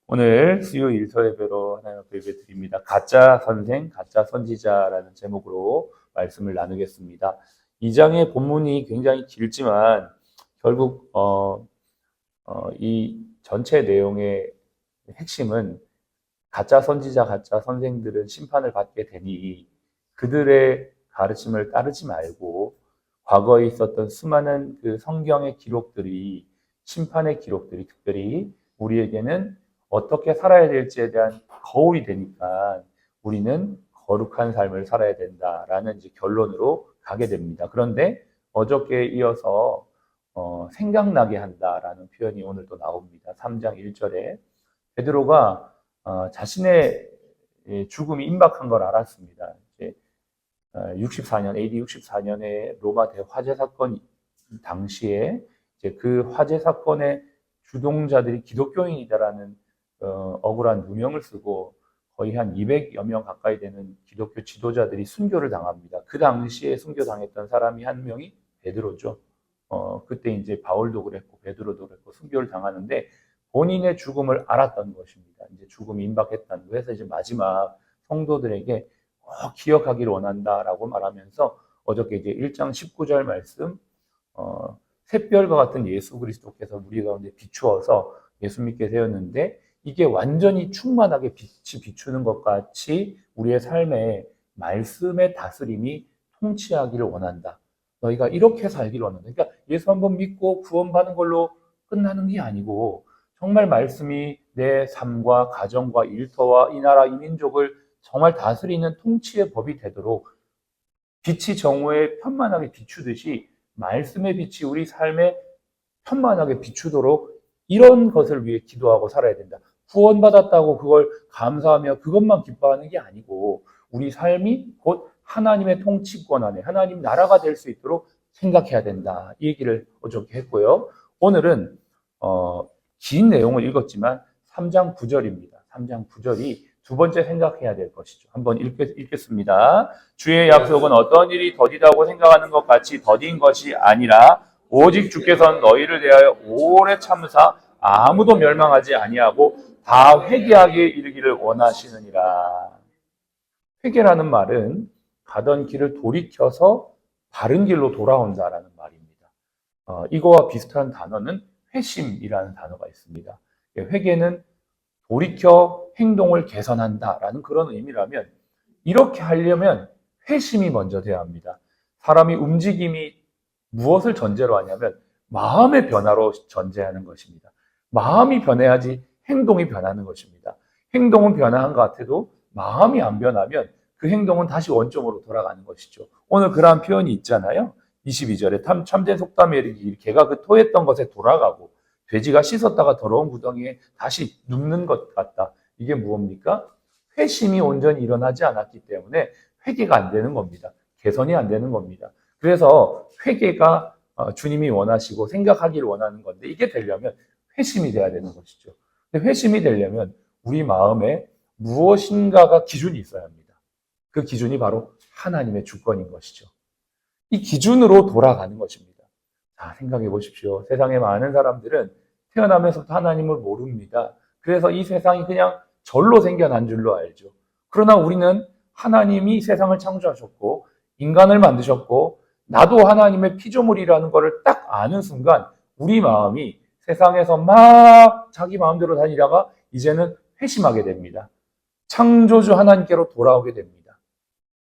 오늘 수요 일터 예배로 하나님 앞에 예배 드립니다. 가짜 선생, 가짜 선지자라는 제목으로 말씀을 나누겠습니다. 이 장의 본문이 굉장히 길지만 결국 이 전체 내용의 핵심은 가짜 선지자, 가짜 선생들은 심판을 받게 되니 그들의 가르침을 따르지 말고 과거에 있었던 수많은 그 성경의 기록들이, 심판의 기록들이 특별히 우리에게는 어떻게 살아야 될지에 대한 거울이 되니까 우리는 거룩한 삶을 살아야 된다라는 이제 결론으로 가게 됩니다. 그런데 어저께 이어서 생각나게 한다라는 표현이 오늘 또 나옵니다. 3장 1절에 베드로가 자신의 죽음이 임박한 걸 알았습니다. 이제 64년, AD 64년에 로마 대화재 사건 당시에 이제 그 화재 사건의 주동자들이 기독교인이다라는 억울한 누명을 쓰고 거의 한 200여 명 가까이 되는 기독교 지도자들이 순교를 당합니다. 그 당시에 순교당했던 사람이 한 명이 베드로죠. 그때 이제 바울도 그랬고 베드로도 그랬고 순교를 당하는데 본인의 죽음을 알았던 것입니다. 이제 죽음이 임박했다는 거. 그래서 이제 마지막 성도들에게 꼭 기억하기를 원한다라고 말하면서 어저께 이제 1장 19절 말씀, 샛별과 같은 예수 그리스도께서 우리 가운데 비추어서 예수 믿게 되었는데 이게 완전히 충만하게 빛이 비추는 것 같이 우리의 삶에 말씀의 다스림이 통치하기를 원한다. 너희가 이렇게 살기를 원한다. 그러니까 예수 한번 믿고 구원받는 걸로 끝나는 게 아니고 정말 말씀이 내 삶과 가정과 일터와 이 나라 이 민족을 정말 다스리는 통치의 법이 되도록 빛이 정오에 편만하게 비추듯이 말씀의 빛이 우리 삶에 편만하게 비추도록 이런 것을 위해 기도하고 살아야 된다. 구원받았다고 그걸 감사하며 그것만 기뻐하는 게 아니고 우리 삶이 곧 하나님의 통치권 안에 하나님 나라가 될 수 있도록 생각해야 된다. 이 얘기를 어저께 했고요. 오늘은 긴 내용을 읽었지만 3장 9절입니다. 3장 9절이 두 번째 생각해야 될 것이죠. 한번 읽겠습니다. 주의 약속은 어떤 일이 더디다고 생각하는 것 같이 더딘 것이 아니라 오직 주께서는 너희를 대하여 오래 참으사 아무도 멸망하지 아니하고 다 회개하게 이르기를 원하시느니라. 회개라는 말은 가던 길을 돌이켜서 바른 길로 돌아온다라는 말입니다. 이거와 비슷한 단어는 회심이라는 단어가 있습니다. 회개는 돌이켜 행동을 개선한다라는 그런 의미라면 이렇게 하려면 회심이 먼저 돼야 합니다. 사람이 움직임이 무엇을 전제로 하냐면 마음의 변화로 전제하는 것입니다. 마음이 변해야지 행동이 변하는 것입니다. 행동은 변화한 것 같아도 마음이 안 변하면 그 행동은 다시 원점으로 돌아가는 것이죠. 오늘 그러한 표현이 있잖아요. 22절에 참된 속담에 이르기를 개가 그 토했던 것에 돌아가고 돼지가 씻었다가 더러운 구덩이에 다시 눕는 것 같다. 이게 무엇입니까? 회심이 온전히 일어나지 않았기 때문에 회개가 안 되는 겁니다. 개선이 안 되는 겁니다. 그래서 회개가 주님이 원하시고 생각하기를 원하는 건데 이게 되려면 회심이 돼야 되는 것이죠. 근데 회심이 되려면 우리 마음에 무엇인가가 기준이 있어야 합니다. 그 기준이 바로 하나님의 주권인 것이죠. 이 기준으로 돌아가는 것입니다. 자, 생각해 보십시오. 세상에 많은 사람들은 태어나면서부터 하나님을 모릅니다. 그래서 이 세상이 그냥 절로 생겨난 줄로 알죠. 그러나 우리는 하나님이 세상을 창조하셨고 인간을 만드셨고 나도 하나님의 피조물이라는 것을 딱 아는 순간 우리 마음이 세상에서 막 자기 마음대로 다니다가 이제는 회심하게 됩니다. 창조주 하나님께로 돌아오게 됩니다.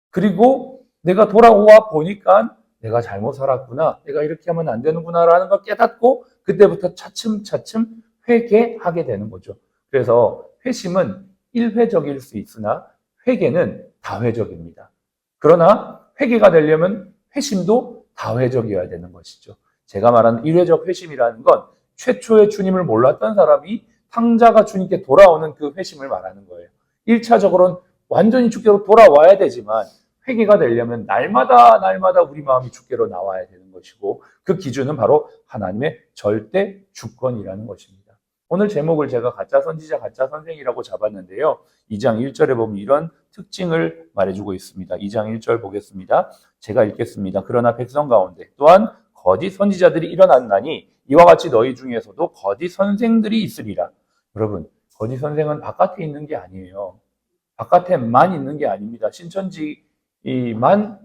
그리고 내가 돌아와 보니까 내가 잘못 살았구나, 내가 이렇게 하면 안 되는구나라는 걸 깨닫고 그때부터 차츰차츰 회개하게 되는 거죠. 그래서 회심은 일회적일 수 있으나 회개는 다회적입니다. 그러나 회개가 되려면 회심도 다회적이어야 되는 것이죠. 제가 말하는 일회적 회심이라는 건 최초의 주님을 몰랐던 사람이 탕자가 주님께 돌아오는 그 회심을 말하는 거예요. 1차적으로는 완전히 주께로 돌아와야 되지만 회개가 되려면 날마다 우리 마음이 주께로 나와야 되는 것이고 그 기준은 바로 하나님의 절대 주권이라는 것입니다. 오늘 제목을 제가 가짜 선지자, 가짜 선생이라고 잡았는데요. 2장 1절에 보면 이런 특징을 말해주고 있습니다. 2장 1절 보겠습니다. 제가 읽겠습니다. 그러나 백성 가운데 또한 거짓 선지자들이 일어났나니 이와 같이 너희 중에서도 거짓 선생들이 있으리라. 여러분, 거짓 선생은 바깥에 있는 게 아니에요. 바깥에만 있는 게 아닙니다. 신천지만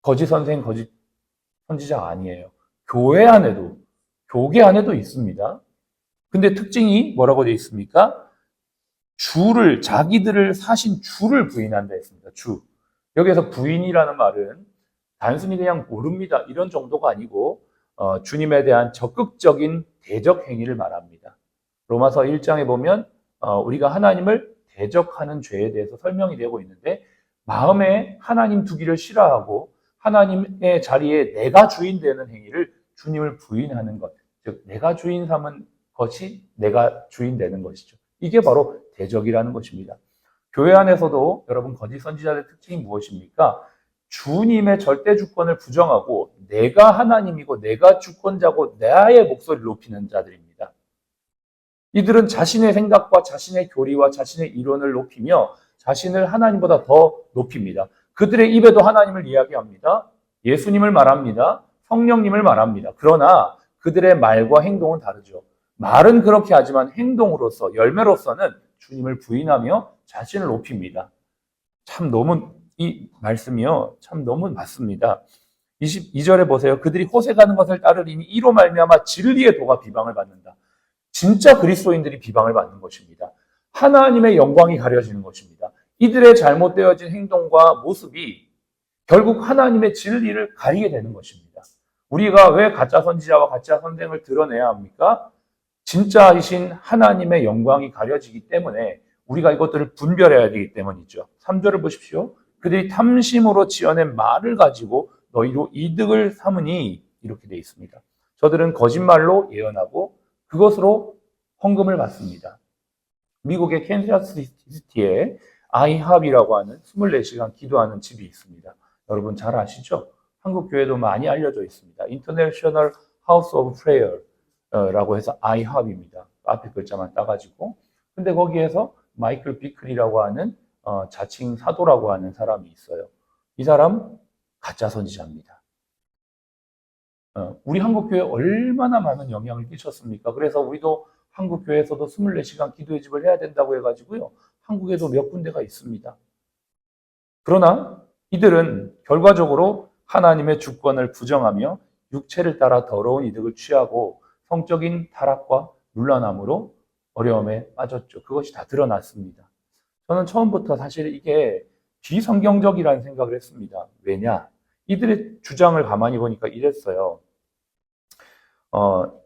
거짓 선생, 거짓 선지자 아니에요. 교회 안에도, 교계 안에도 있습니다. 근데 특징이 뭐라고 되어 있습니까? 자기들을 사신 주를 부인한다 했습니다. 주. 여기에서 부인이라는 말은 단순히 그냥 모릅니다. 이런 정도가 아니고, 주님에 대한 적극적인 대적 행위를 말합니다. 로마서 1장에 보면, 우리가 하나님을 대적하는 죄에 대해서 설명이 되고 있는데, 마음에 하나님 두기를 싫어하고, 하나님의 자리에 내가 주인 되는 행위를 주님을 부인하는 것. 즉, 내가 주인 삼은 것이 내가 주인 되는 것이죠. 이게 바로 대적이라는 것입니다. 교회 안에서도 여러분 거짓 선지자들의 특징이 무엇입니까? 주님의 절대 주권을 부정하고 내가 하나님이고 내가 주권자고 나의 목소리를 높이는 자들입니다. 이들은 자신의 생각과 자신의 교리와 자신의 이론을 높이며 자신을 하나님보다 더 높입니다. 그들의 입에도 하나님을 이야기합니다. 예수님을 말합니다. 성령님을 말합니다. 그러나 그들의 말과 행동은 다르죠. 말은 그렇게 하지만 행동으로서, 열매로서는 주님을 부인하며 자신을 높입니다. 참 너무, 이 말씀이요. 참 너무 맞습니다. 22절에 보세요. 그들이 호색하는 것을 따르리니 이로 말미암아 진리의 도가 비방을 받는다. 진짜 그리스도인들이 비방을 받는 것입니다. 하나님의 영광이 가려지는 것입니다. 이들의 잘못되어진 행동과 모습이 결국 하나님의 진리를 가리게 되는 것입니다. 우리가 왜 가짜 선지자와 가짜 선생을 드러내야 합니까? 진짜이신 하나님의 영광이 가려지기 때문에 우리가 이것들을 분별해야 되기 때문이죠. 3절을 보십시오. 그들이 탐심으로 지어낸 말을 가지고 너희로 이득을 삼으니 이렇게 되어 있습니다. 저들은 거짓말로 예언하고 그것으로 헌금을 받습니다. 미국의 캔자스 시티에 아이합이라고 하는 24시간 기도하는 집이 있습니다. 여러분 잘 아시죠? 한국 교회도 많이 알려져 있습니다. International House of Prayer라고 해서 아이합입니다. 앞에 글자만 따가지고. 근데 거기에서 마이클 비클이라고 하는 자칭 사도라고 하는 사람이 있어요. 이 사람 가짜 선지자입니다. 우리 한국 교회에 얼마나 많은 영향을 끼쳤습니까? 그래서 우리도 한국 교회에서도 24시간 기도의 집을 해야 된다고 해가지고요. 한국에도 몇 군데가 있습니다. 그러나 이들은 결과적으로 하나님의 주권을 부정하며 육체를 따라 더러운 이득을 취하고 성적인 타락과 물러남으로 어려움에 빠졌죠. 그것이 다 드러났습니다. 저는 처음부터 사실 이게 비성경적이라는 생각을 했습니다. 왜냐? 이들의 주장을 가만히 보니까 이랬어요.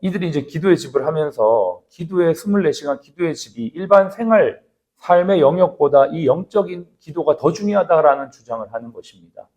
이들이 이제 기도의 집을 하면서 기도의 24시간 기도의 집이 일반 생활, 삶의 영역보다 이 영적인 기도가 더 중요하다라는 주장을 하는 것입니다.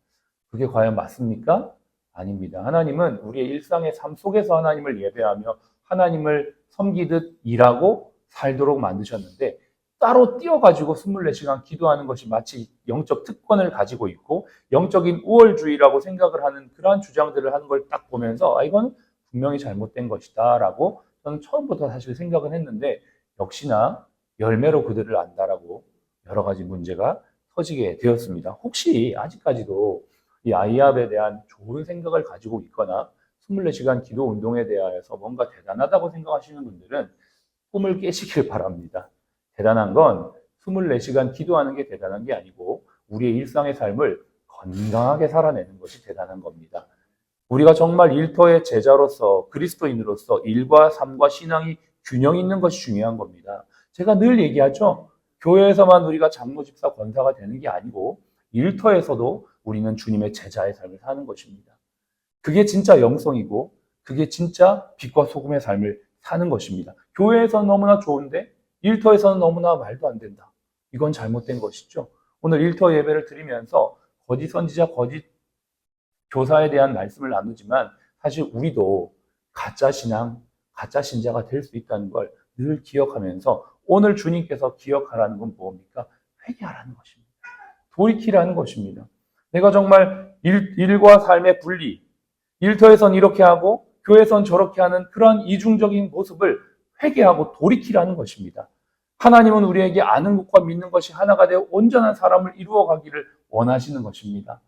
그게 과연 맞습니까? 아닙니다. 하나님은 우리의 일상의 삶 속에서 하나님을 예배하며 하나님을 섬기듯 일하고 살도록 만드셨는데 따로 띄어가지고 24시간 기도하는 것이 마치 영적 특권을 가지고 있고 영적인 우월주의라고 생각을 하는 그러한 주장들을 하는 걸 딱 보면서 이건 분명히 잘못된 것이다 라고 저는 처음부터 사실 생각은 했는데 역시나 열매로 그들을 안다라고 여러 가지 문제가 터지게 되었습니다. 혹시 아직까지도 이 아이합에 대한 좋은 생각을 가지고 있거나 24시간 기도 운동에 대하여서 뭔가 대단하다고 생각하시는 분들은 꿈을 깨시길 바랍니다. 대단한 건 24시간 기도하는 게 대단한 게 아니고 우리의 일상의 삶을 건강하게 살아내는 것이 대단한 겁니다. 우리가 정말 일터의 제자로서 그리스도인으로서 일과 삶과 신앙이 균형 있는 것이 중요한 겁니다. 제가 늘 얘기하죠. 교회에서만 우리가 장로, 집사, 권사가 되는 게 아니고 일터에서도 우리는 주님의 제자의 삶을 사는 것입니다. 그게 진짜 영성이고 그게 진짜 빛과 소금의 삶을 사는 것입니다. 교회에서는 너무나 좋은데 일터에서는 너무나 말도 안 된다. 이건 잘못된 것이죠. 오늘 일터 예배를 드리면서 거짓 선지자, 거짓 교사에 대한 말씀을 나누지만 사실 우리도 가짜 신앙, 가짜 신자가 될 수 있다는 걸 늘 기억하면서 오늘 주님께서 기억하라는 건 뭡니까? 회개하라는 것입니다. 돌이키라는 것입니다. 내가 정말 일과 삶의 분리, 일터에선 이렇게 하고 교회에선 저렇게 하는 그런 이중적인 모습을 회개하고 돌이키라는 것입니다. 하나님은 우리에게 아는 것과 믿는 것이 하나가 되어 온전한 사람을 이루어가기를 원하시는 것입니다.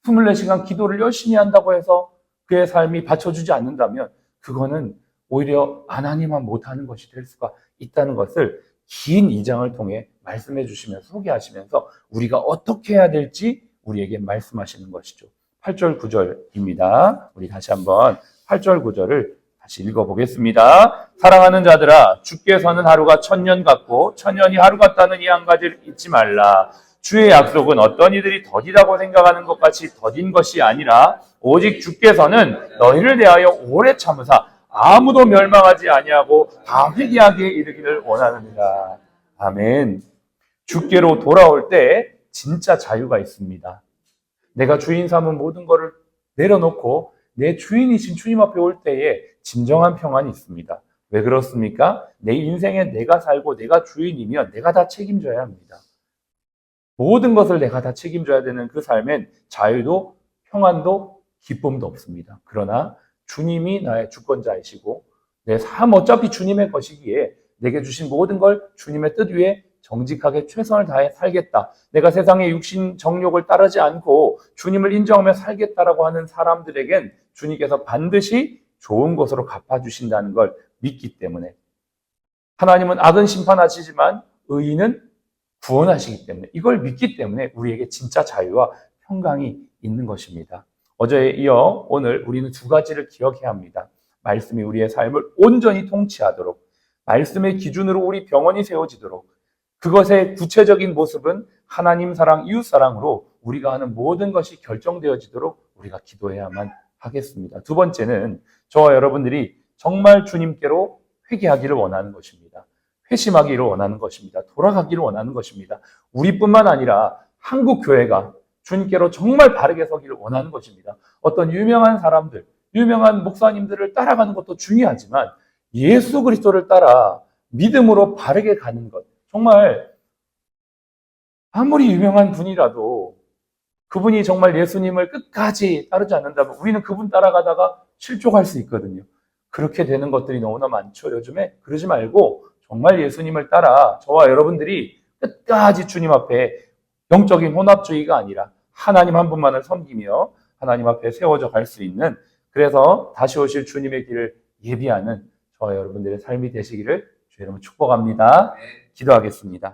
24시간 기도를 열심히 한다고 해서 그의 삶이 받쳐주지 않는다면 그거는 오히려 하나님만 못하는 것이 될 수가 있다는 것을 긴 2장을 통해 말씀해 주시면서 소개하시면서 우리가 어떻게 해야 될지 우리에게 말씀하시는 것이죠. 8절 9절입니다. 우리 다시 한번 8절 9절을 다시 읽어보겠습니다. 사랑하는 자들아, 주께서는 하루가 1000년 같고 1000년이 하루 같다는 이 한 가지를 잊지 말라. 주의 약속은 어떤 이들이 더디다고 생각하는 것 같이 더딘 것이 아니라 오직 주께서는 너희를 대하여 오래 참으사 아무도 멸망하지 아니하고 다 회개하기에 이르기를 원하느니라. 아멘. 주께로 돌아올 때 진짜 자유가 있습니다. 내가 주인 삼은 모든 것을 내려놓고 내 주인이신 주님 앞에 올 때에 진정한 평안이 있습니다. 왜 그렇습니까? 내 인생에 내가 살고 내가 주인이면 내가 다 책임져야 합니다. 모든 것을 내가 다 책임져야 되는 그 삶엔 자유도 평안도 기쁨도 없습니다. 그러나 주님이 나의 주권자이시고 내 삶 어차피 주님의 것이기에 내게 주신 모든 걸 주님의 뜻 위에 정직하게 최선을 다해 살겠다. 내가 세상의 육신 정욕을 따르지 않고 주님을 인정하며 살겠다라고 하는 사람들에겐 주님께서 반드시 좋은 것으로 갚아주신다는 걸 믿기 때문에 하나님은 악은 심판하시지만 의인은 구원하시기 때문에 이걸 믿기 때문에 우리에게 진짜 자유와 평강이 있는 것입니다. 어제에 이어 오늘 우리는 두 가지를 기억해야 합니다. 말씀이 우리의 삶을 온전히 통치하도록, 말씀의 기준으로 우리 병원이 세워지도록, 그것의 구체적인 모습은 하나님 사랑, 이웃 사랑으로 우리가 하는 모든 것이 결정되어지도록 우리가 기도해야만 하겠습니다. 두 번째는 저와 여러분들이 정말 주님께로 회개하기를 원하는 것입니다. 회심하기를 원하는 것입니다. 돌아가기를 원하는 것입니다. 우리뿐만 아니라 한국 교회가 주님께로 정말 바르게 서기를 원하는 것입니다. 어떤 유명한 사람들, 유명한 목사님들을 따라가는 것도 중요하지만 예수 그리스도를 따라 믿음으로 바르게 가는 것, 정말 아무리 유명한 분이라도 그분이 정말 예수님을 끝까지 따르지 않는다면 우리는 그분 따라가다가 실족할 수 있거든요. 그렇게 되는 것들이 너무나 많죠. 요즘에 그러지 말고 정말 예수님을 따라 저와 여러분들이 끝까지 주님 앞에 영적인 혼합주의가 아니라 하나님 한 분만을 섬기며 하나님 앞에 세워져 갈 수 있는, 그래서 다시 오실 주님의 길을 예비하는 저와 여러분들의 삶이 되시기를 주의 이름으로 축복합니다. 기도하겠습니다.